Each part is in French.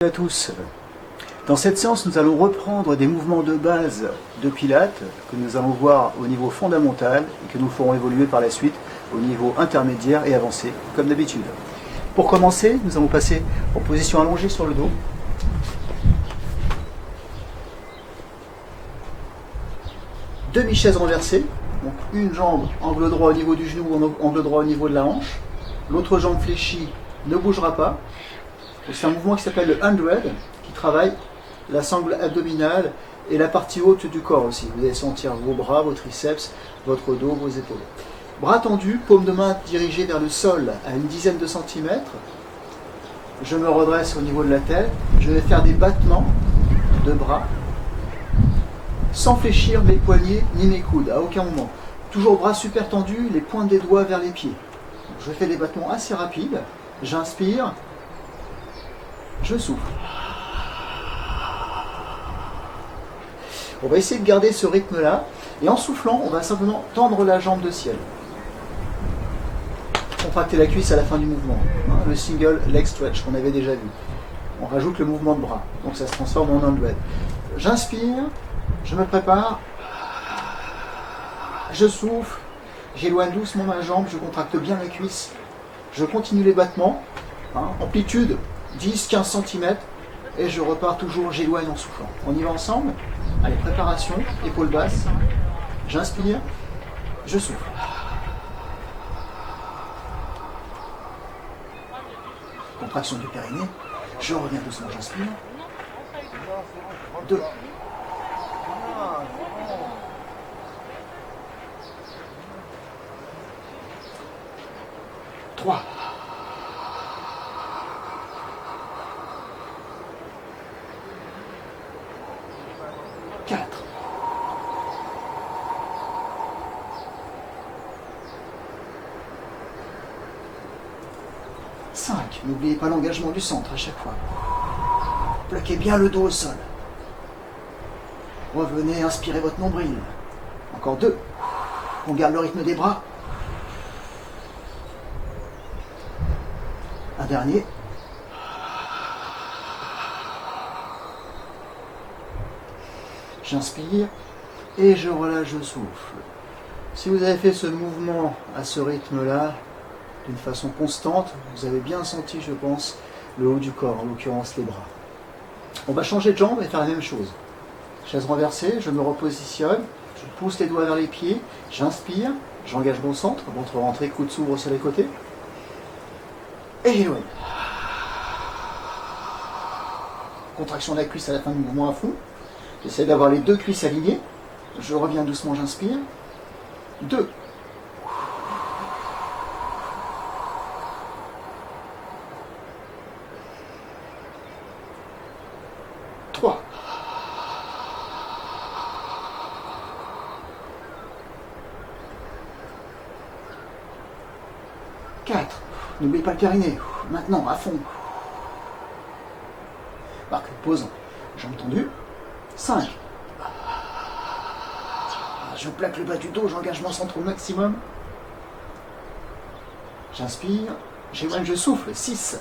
Bonjour à tous. Dans cette séance, nous allons reprendre des mouvements de base de Pilates que nous allons voir au niveau fondamental et que nous ferons évoluer par la suite au niveau intermédiaire et avancé, comme d'habitude. Pour commencer, nous allons passer en position allongée sur le dos. Demi-chaise renversée, donc une jambe angle droit au niveau du genou, angle droit au niveau de la hanche. L'autre jambe fléchie ne bougera pas. C'est un mouvement qui s'appelle le 100, qui travaille la sangle abdominale et la partie haute du corps aussi. Vous allez sentir vos bras, vos triceps, votre dos, vos épaules. Bras tendus, paume de main dirigée vers le sol à une dizaine de centimètres. Je me redresse au niveau de la tête. Je vais faire des battements de bras sans fléchir mes poignets ni mes coudes, à aucun moment. Toujours bras super tendus, les pointes des doigts vers les pieds. Je fais des battements assez rapides. J'inspire. Je souffle. On va essayer de garder ce rythme-là. Et en soufflant, on va simplement tendre la jambe de ciel. Contracter la cuisse à la fin du mouvement. Le single leg stretch qu'on avait déjà vu. On rajoute le mouvement de bras. Donc ça se transforme en 100. J'inspire. Je me prépare. Je souffle. J'éloigne doucement ma jambe. Je contracte bien la cuisse. Je continue les battements. Amplitude 10-15 cm et je repars toujours, j'éloigne en soufflant. On y va ensemble. Allez, préparation, épaules basses. J'inspire, je souffle. Contraction du périnée. Je reviens doucement, j'inspire. 2. 3. 4. 5. N'oubliez pas l'engagement du centre à chaque fois. Plaquez bien le dos au sol. Revenez, inspirez votre nombril. Encore 2. On garde le rythme des bras. Un dernier. J'inspire et je relâche, je souffle. Si vous avez fait ce mouvement à ce rythme-là, d'une façon constante, vous avez bien senti, je pense, le haut du corps, en l'occurrence les bras. On va changer de jambe et faire la même chose. Chaise renversée, je me repositionne, je pousse les doigts vers les pieds, j'inspire, j'engage mon centre, ventre rentré, coude s'ouvre sur les côtés, et j'éloigne. Contraction de la cuisse à la fin du mouvement à fond. J'essaie d'avoir les deux cuisses alignées. Je reviens doucement, j'inspire. 2. 3. 4. N'oubliez pas le périnée. Maintenant, à fond. Marque, pause. Jambes tendues. 5. Je plaque le bas du dos, j'engage mon centre au maximum. J'inspire, j'éloigne, je souffle. 6.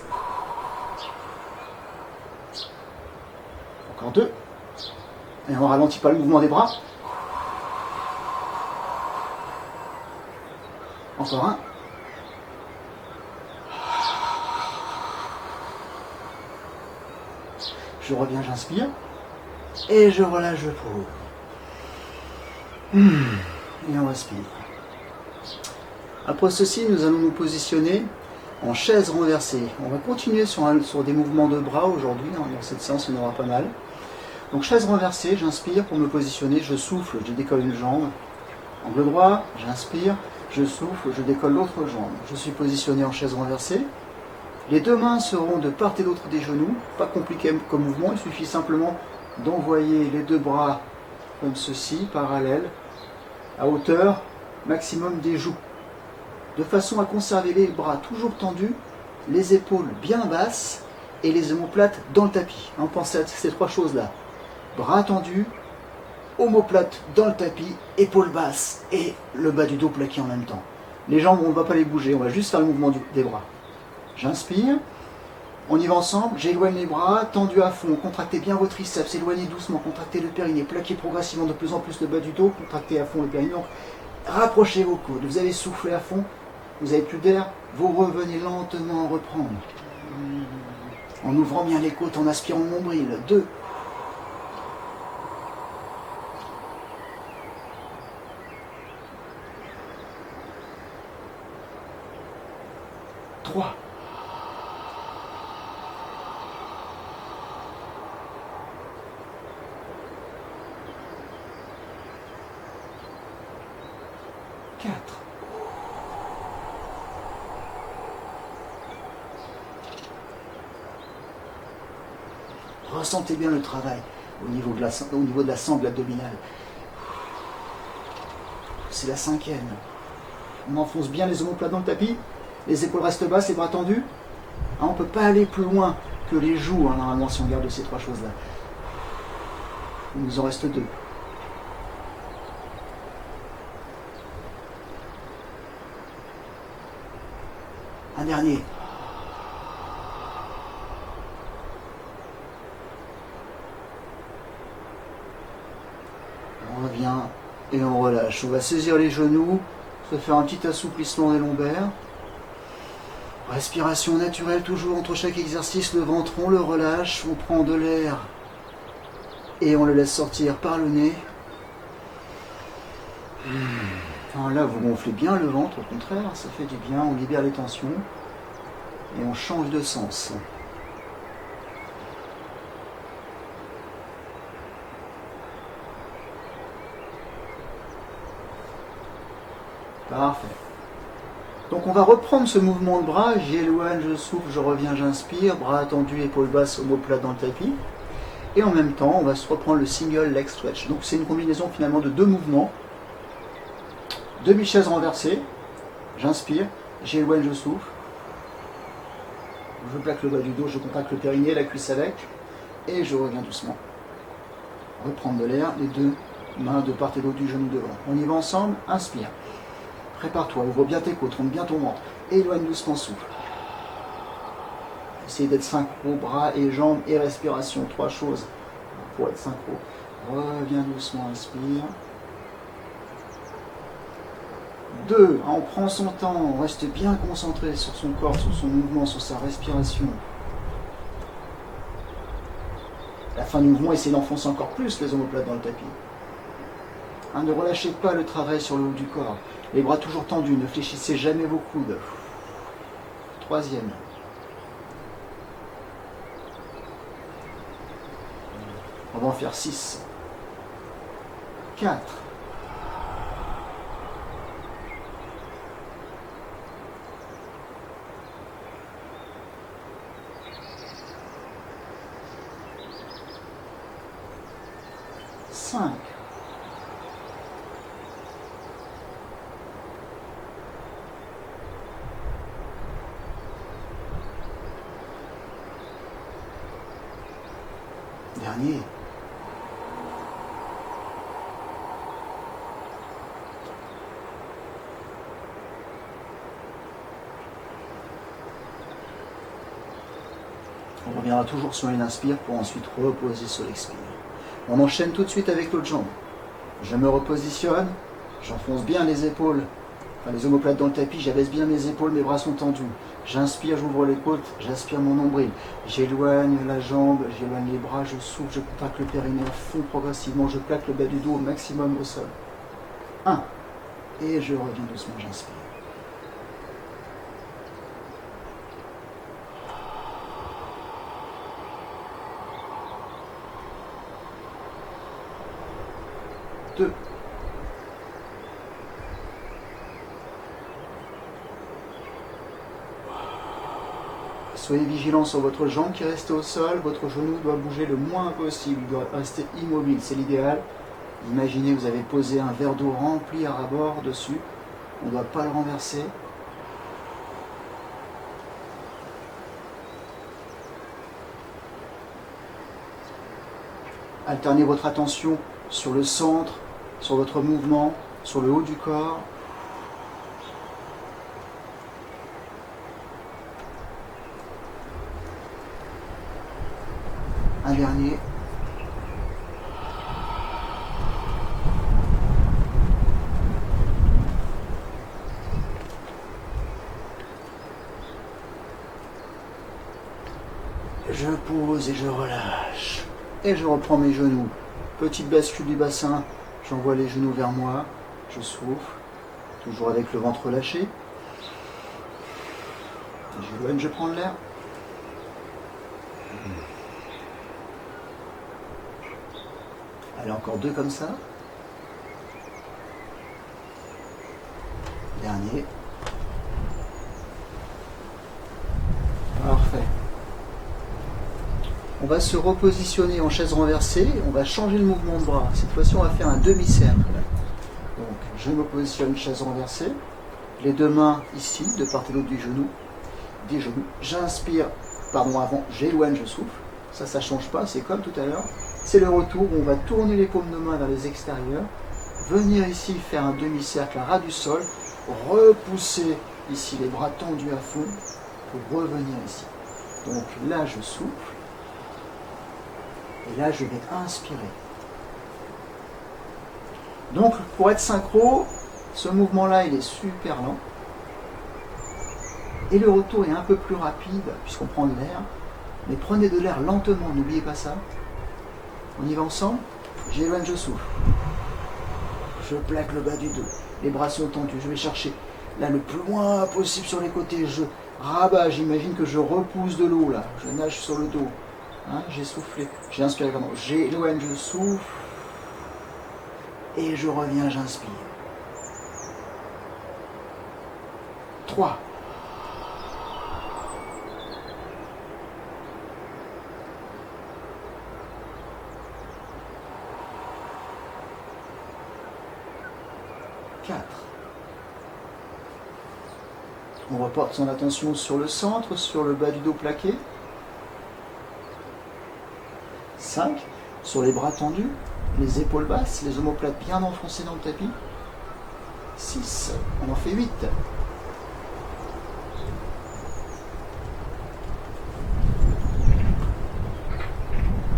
Encore 2. Et on ralentit pas le mouvement des bras. Encore 1. Je reviens, j'inspire. Et je relâche, je pose. Et on respire. Après ceci, nous allons nous positionner en chaise renversée. On va continuer sur des mouvements de bras aujourd'hui. Dans cette séance, il y en aura pas mal. Donc chaise renversée, j'inspire pour me positionner. Je souffle, je décolle une jambe. Angle droit, j'inspire, je souffle, je décolle l'autre jambe. Je suis positionné en chaise renversée. Les deux mains seront de part et d'autre des genoux. Pas compliqué comme mouvement, il suffit simplement d'envoyer les deux bras comme ceci, parallèles, à hauteur maximum des joues, de façon à conserver les bras toujours tendus, les épaules bien basses et les omoplates dans le tapis. Pensez à ces 3 choses-là. Bras tendus, omoplate dans le tapis, épaules basses et le bas du dos plaqué en même temps. Les jambes, on ne va pas les bouger, on va juste faire le mouvement des bras. J'inspire, On y va ensemble, j'éloigne les bras, tendus à fond, contractez bien vos triceps, éloignez doucement, contractez le périnée, plaquez progressivement de plus en plus le bas du dos, contractez à fond le périnée, rapprochez vos coudes, vous avez soufflé à fond, vous n'avez plus d'air, vous revenez lentement reprendre. En ouvrant bien les côtes, en aspirant le nombril. 2. 3. 4. Ressentez bien le travail au niveau de la sangle abdominale. C'est la 5e. On enfonce bien les omoplates dans le tapis. Les épaules restent basses, les bras tendus. On ne peut pas aller plus loin que les joues, normalement, si on garde ces 3 choses-là. Il nous en reste 2. Un dernier. On revient et on relâche. On va saisir les genoux, se faire un petit assouplissement des lombaires. Respiration naturelle toujours entre chaque exercice. Le ventre, on le relâche, on prend de l'air et on le laisse sortir par le nez. Alors là, vous gonflez bien le ventre, au contraire, ça fait du bien, on libère les tensions et on change de sens. Parfait. Donc on va reprendre ce mouvement de bras, j'éloigne, je souffle, je reviens, j'inspire, bras tendus, épaules basses, omoplate dans le tapis. Et en même temps, on va se reprendre le single leg stretch. Donc c'est une combinaison finalement de 2 mouvements. Demi-chaise renversée, j'inspire, j'éloigne, je souffle. Je plaque le bas du dos, je contracte le périnée, la cuisse avec, et je reviens doucement. Reprendre de l'air, les 2 mains de part et d'autre du genou devant. On y va ensemble, inspire. Prépare-toi, ouvre bien tes côtes, rentre bien ton ventre. Éloigne doucement, souffle. Essayez d'être synchro, bras et jambes et respiration, 3 choses pour être synchro. Reviens doucement, inspire. 2, on prend son temps, on reste bien concentré sur son corps, sur son mouvement, sur sa respiration. À la fin du mouvement, essayez d'enfoncer encore plus les omoplates dans le tapis. Ne relâchez pas le travail sur le haut du corps. Les bras toujours tendus, ne fléchissez jamais vos coudes. 3e. On va en faire 6. 4. 5. Dernier. On reviendra toujours sur une inspire pour ensuite reposer sur l'expire. On enchaîne tout de suite avec l'autre jambe. Je me repositionne, j'enfonce bien les épaules, enfin les omoplates dans le tapis, j'abaisse bien mes épaules, mes bras sont tendus. J'inspire, j'ouvre les côtes, j'aspire mon nombril. J'éloigne la jambe, j'éloigne les bras, je souffle, je contracte le périnée à fond progressivement, je plaque le bas du dos au maximum au sol. 1. Et je reviens doucement, j'inspire. 2. Soyez vigilant sur votre jambe qui reste au sol, votre genou doit bouger le moins possible, il doit rester immobile, c'est l'idéal. Imaginez que vous avez posé un verre d'eau rempli à ras-bord dessus, on ne doit pas le renverser. Alternez votre attention sur le centre, sur votre mouvement, sur le haut du corps. Un dernier. Je pose et je relâche. Et je reprends mes genoux. Petite bascule du bassin. J'envoie les genoux vers moi. Je souffle. Toujours avec le ventre lâché. J'éloigne, je prends de l'air. Allez, encore 2 comme ça. Dernier. Parfait. On va se repositionner en chaise renversée. On va changer le mouvement de bras. Cette fois-ci, on va faire un demi-cercle. Donc, je me positionne chaise renversée. Les 2 mains ici, de part et d'autre du genou. Des genoux. J'inspire, avant, j'éloigne, je souffle. Ça ne change pas, c'est comme tout à l'heure. C'est le retour où on va tourner les paumes de main vers les extérieurs. Venir ici faire un demi-cercle à ras du sol. Repousser ici les bras tendus à fond pour revenir ici. Donc là, je souffle. Et là, je vais inspirer. Donc, pour être synchro, ce mouvement-là, il est super lent. Et le retour est un peu plus rapide, puisqu'on prend de l'air. Mais prenez de l'air lentement, n'oubliez pas ça. On y va ensemble. J'éloigne, je souffle. Je plaque le bas du dos. Les bras sont tendus. Je vais chercher là le plus loin possible sur les côtés. Je rabats. J'imagine que je repousse de l'eau là. Je nage sur le dos. Hein, j'ai soufflé. J'ai inspiré vraiment. J'éloigne, je souffle. Et je reviens, j'inspire. 3. 4. On reporte son attention sur le centre, sur le bas du dos plaqué. 5. Sur les bras tendus, les épaules basses, les omoplates bien enfoncées dans le tapis. 6. On en fait 8.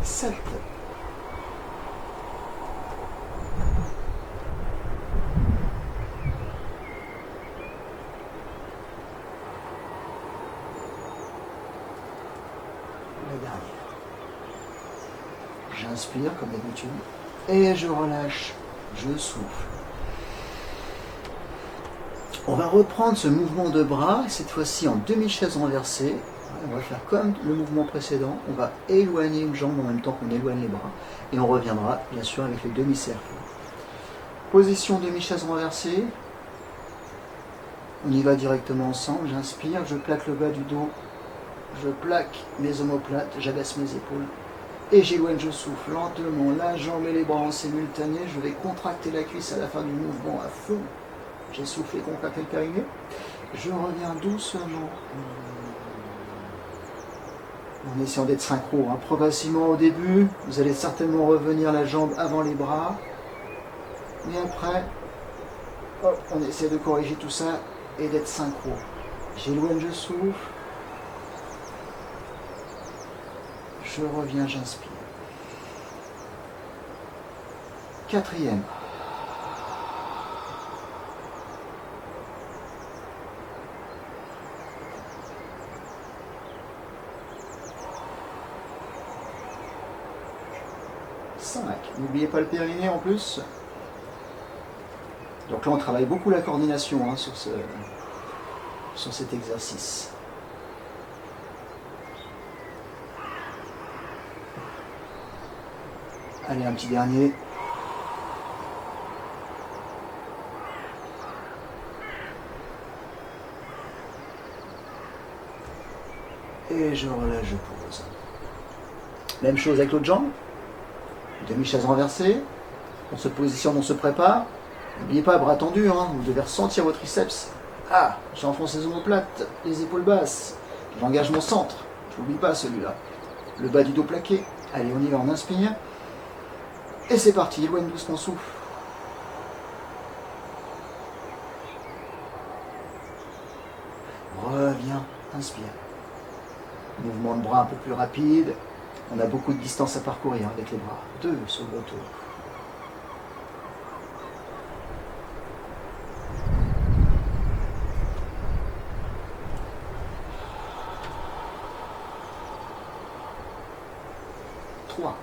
7. 8. J'inspire comme d'habitude et je relâche, je souffle. On va reprendre ce mouvement de bras, cette fois-ci en demi-chaise renversée. On va faire comme le mouvement précédent, on va éloigner une jambe en même temps qu'on éloigne les bras et on reviendra bien sûr avec les demi-cercles. Position demi-chaise renversée. On y va directement ensemble, j'inspire, je plaque le bas du dos, je plaque mes omoplates, j'abaisse mes épaules. Et j'éloigne, je souffle lentement, la jambe et les bras en simultané. Je vais contracter la cuisse à la fin du mouvement à fond. J'ai soufflé, contracté le périnée. Je reviens doucement. En essayant d'être synchro. Progressivement au début, vous allez certainement revenir la jambe avant les bras. Mais après, hop, on essaie de corriger tout ça et d'être synchro. J'éloigne, je souffle. Je reviens, j'inspire. 4e. N'oubliez pas le périnée en plus. Donc là on travaille beaucoup la coordination sur cet exercice. Allez, un petit dernier. Et je relâche, je pose. Même chose avec l'autre jambe. Demi-chaise renversée. On se positionne, on se prépare. N'oubliez pas, bras tendus, vous devez ressentir vos triceps. Ah, j'enfonce les omoplates, les épaules basses. J'engage mon centre. Je n'oublie pas celui-là. Le bas du dos plaqué. Allez, on y va, on inspire. Et c'est parti, éloigne doucement, souffle. Reviens, inspire. Mouvement de bras un peu plus rapide. On a beaucoup de distance à parcourir avec les bras. 2 sur le gros tour. 3.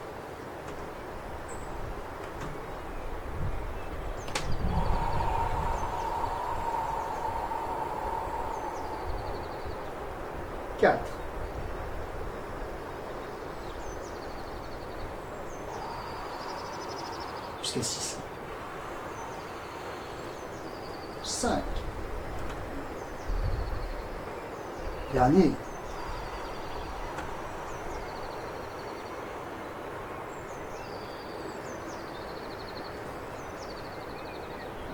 4. 6. 5. Dernier.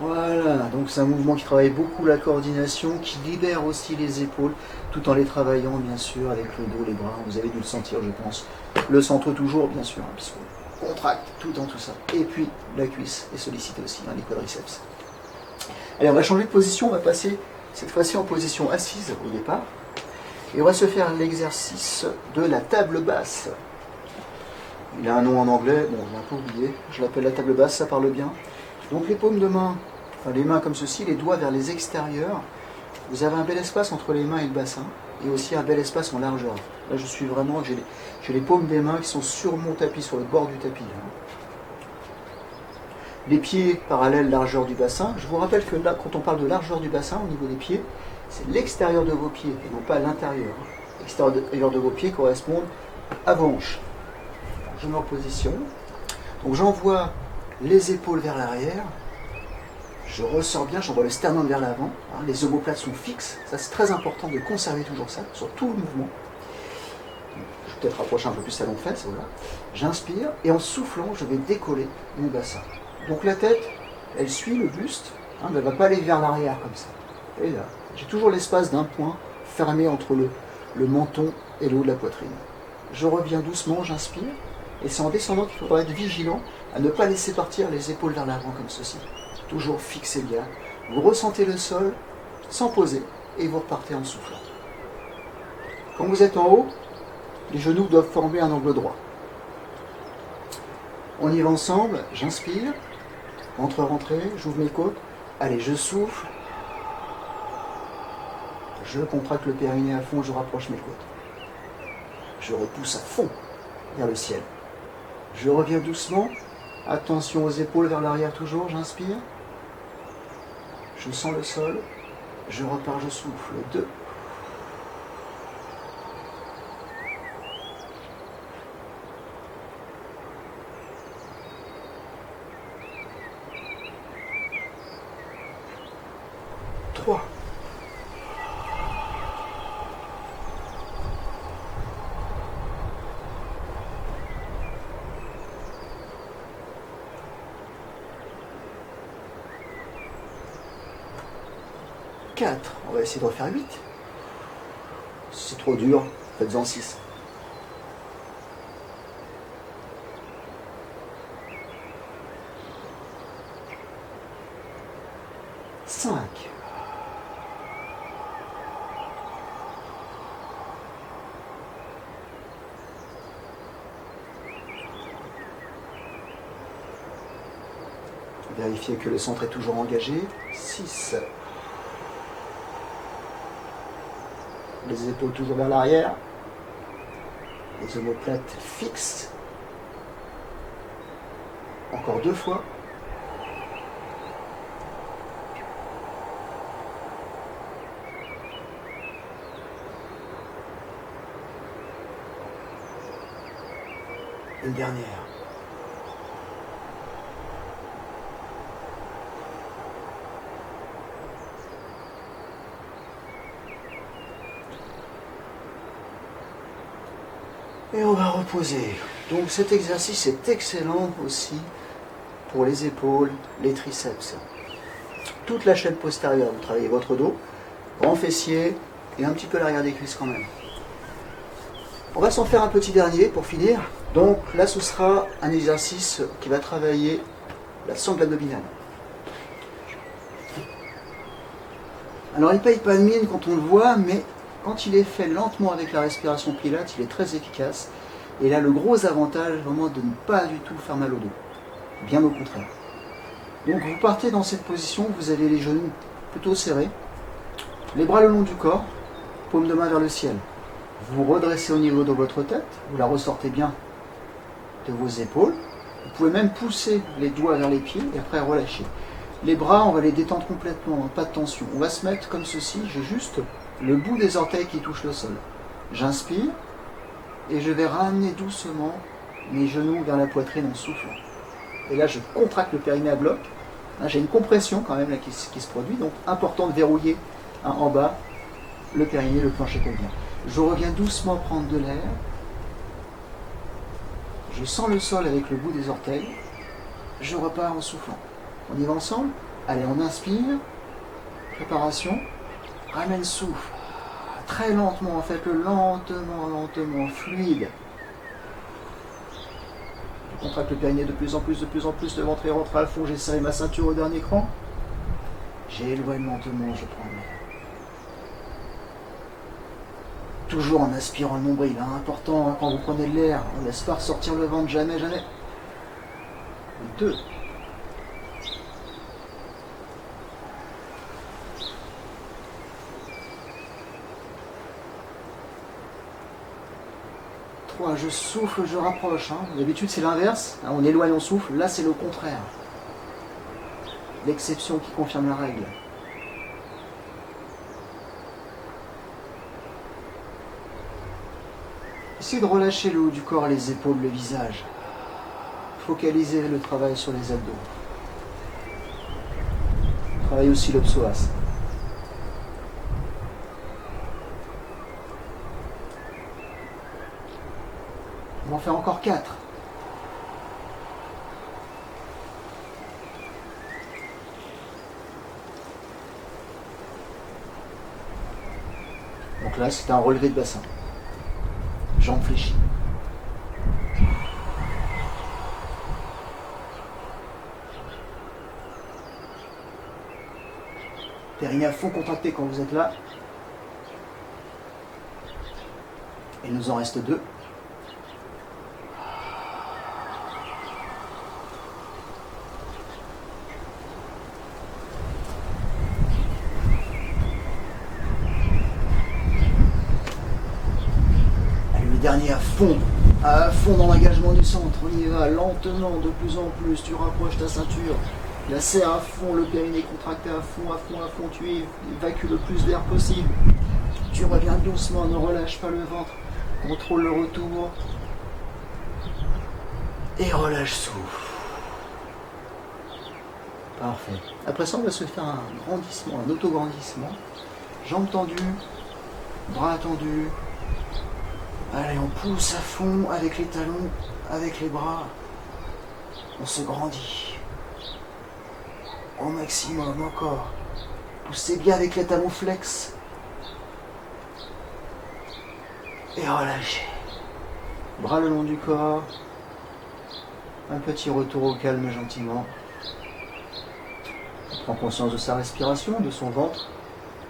'Voilà, donc c'est un mouvement qui travaille beaucoup la coordination, qui libère aussi les épaules, tout en les travaillant bien sûr avec le dos, les bras. Vous avez dû le sentir, je pense. Le centre toujours, bien sûr, puisqu'on contracte tout dans tout ça. Et puis la cuisse est sollicitée aussi, les quadriceps. Allez, on va changer de position, on va passer cette fois-ci en position assise au départ. Et on va se faire l'exercice de la table basse. Il a un nom en anglais, bon, j'ai un peu oublié. Je l'appelle la table basse, ça parle bien. Donc les paumes de main, enfin les mains comme ceci, les doigts vers les extérieurs. Vous avez un bel espace entre les mains et le bassin, et aussi un bel espace en largeur. Là je suis vraiment, j'ai les paumes des mains qui sont sur mon tapis, sur le bord du tapis. Les pieds parallèles largeur du bassin. Je vous rappelle que là, quand on parle de largeur du bassin au niveau des pieds, c'est l'extérieur de vos pieds, et non pas l'intérieur. L'extérieur de vos pieds correspond à vos hanches. Je me repositionne. Donc j'envoie les épaules vers l'arrière, je ressors bien, j'envoie le sternum vers l'avant, les omoplates sont fixes, ça c'est très important de conserver toujours ça, sur tout le mouvement. Je vais peut-être rapprocher un peu plus la longue fesse, voilà. J'inspire, et en soufflant, je vais décoller mon bassin. Donc la tête, elle suit le buste, mais elle ne va pas aller vers l'arrière comme ça. Et là, j'ai toujours l'espace d'un point fermé entre le menton et le haut de la poitrine. Je reviens doucement, j'inspire, et c'est en descendant qu'il faudra être vigilant à ne pas laisser partir les épaules vers l'avant comme ceci. Toujours fixez bien. Vous ressentez le sol sans poser et vous repartez en soufflant. Quand vous êtes en haut, les genoux doivent former un angle droit. On y va ensemble, j'inspire, rentrez, j'ouvre mes côtes, allez, je souffle, je contracte le périnée à fond, je rapproche mes côtes. Je repousse à fond vers le ciel. Je reviens doucement. Attention aux épaules vers l'arrière toujours, j'inspire. Je sens le sol. Je repars, je souffle. 2. 3. 4. On va essayer de refaire 8. Si c'est trop dur, faites-en 6. 5. 'Vérifiez que le centre est toujours engagé. 6. Les épaules toujours vers l'arrière. Les omoplates fixes. Encore 2 fois. Une dernière. Et on va reposer. Donc cet exercice est excellent aussi pour les épaules, les triceps. Toute la chaîne postérieure, vous travaillez votre dos, grand fessier et un petit peu l'arrière des cuisses quand même. On va s'en faire un petit dernier pour finir. Donc là ce sera un exercice qui va travailler la sangle abdominale. Alors il ne paye pas de mine quand on le voit, mais quand il est fait lentement avec la respiration pilates, il est très efficace. Et là, le gros avantage, vraiment, de ne pas du tout faire mal au dos. Bien au contraire. Donc, vous partez dans cette position, vous avez les genoux plutôt serrés, les bras le long du corps, paume de main vers le ciel. Vous redressez au niveau de votre tête, vous la ressortez bien de vos épaules. Vous pouvez même pousser les doigts vers les pieds et après relâcher. Les bras, on va les détendre complètement, pas de tension. On va se mettre comme ceci, j'ai juste le bout des orteils qui touche le sol. J'inspire et je vais ramener doucement mes genoux vers la poitrine en soufflant. Et là, je contracte le périnée à bloc. Là, j'ai une compression quand même là, qui se produit, donc important de verrouiller en bas le périnée, le plancher pelvien. Je reviens doucement prendre de l'air. Je sens le sol avec le bout des orteils. Je repars en soufflant. On y va ensemble? Allez, on inspire. Préparation. Ramène souffle. Très lentement, faites-le lentement, fluide. Je contracte le périnée de plus en plus, le ventre rentre à fond, j'ai serré ma ceinture au dernier cran. J'éloigne lentement, je prends l'air. Toujours en aspirant le nombril, hein. Important, hein, quand vous prenez de l'air, on ne laisse pas ressortir le ventre, jamais. 2. 3, je souffle, je rapproche. Hein. D'habitude c'est l'inverse, hein, on éloigne, on souffle. Là c'est le contraire. L'exception qui confirme la règle. Essayez de relâcher le haut du corps, les épaules, le visage. Focalisez le travail sur les abdos. Travaillez aussi le psoas. On va en faire encore 4. Donc là, c'est un relevé de bassin. Jambes fléchies. Périnée à fond contracté quand vous êtes là. Il nous en reste 2. Dernier à fond dans l'engagement du centre, on y va lentement, de plus en plus, tu rapproches ta ceinture, la serre à fond, le périnée contracté à fond, tu évacues le plus d'air possible, tu reviens doucement, ne relâche pas le ventre, contrôle le retour, et relâche souffle. Parfait. Après ça, on va se faire un grandissement, un autograndissement, jambes tendues, bras tendus. Allez, on pousse à fond avec les talons, avec les bras. On se grandit. Au maximum, encore. Poussez bien avec les talons flex. Et relâchez. Bras le long du corps. Un petit retour au calme gentiment. On prend conscience de sa respiration, de son ventre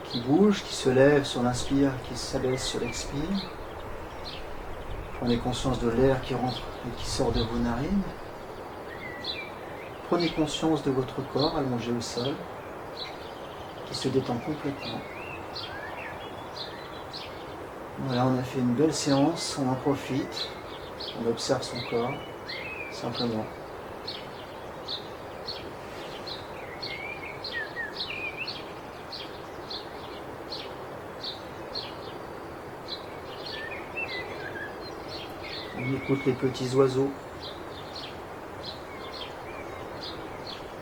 qui bouge, qui se lève sur l'inspire, qui s'abaisse sur l'expire. Prenez conscience de l'air qui rentre et qui sort de vos narines. Prenez conscience de votre corps allongé au sol, qui se détend complètement. Voilà, on a fait une belle séance, on en profite, on observe son corps, simplement. On écoute les petits oiseaux.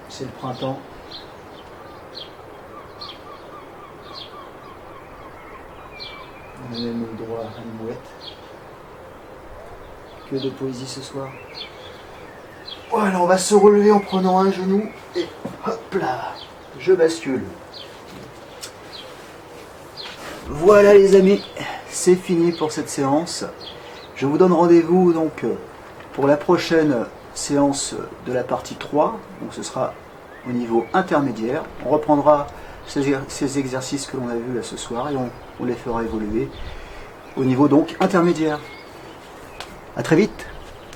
C'est le printemps. On a même le droit à une mouette. Que de poésie ce soir. Voilà, on va se relever en prenant un genou et hop là, je bascule. Voilà les amis, c'est fini pour cette séance. Je vous donne rendez-vous donc pour la prochaine séance de la partie 3. Donc ce sera au niveau intermédiaire. On reprendra ces exercices que l'on a vus là ce soir et on les fera évoluer au niveau donc intermédiaire. À très vite.